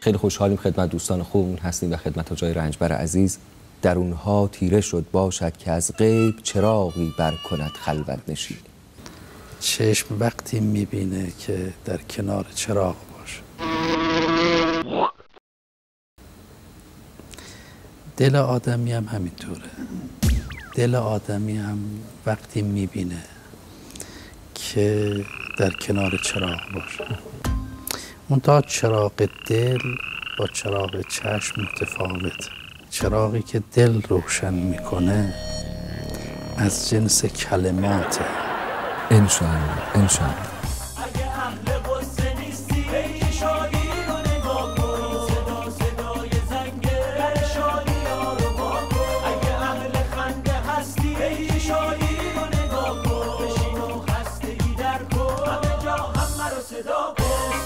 خیلی خوشحالیم خدمت دوستان خوبمون هستیم و خدمت آقای رنجبر عزیز. در اونها تیره شد باشد که از غیب چراغی بر کند خلوت نشین. چشم وقتی میبینه که در کنار چراغ باشه. دل آدمی هم همینطوره. دل آدمی هم وقتی میبینه که در کنار چراغ باشه. منتها چراغ دل با چراغ چشم متفاوته. چراغی که دل روشن میکنه از جنس کلماته. انشاءالله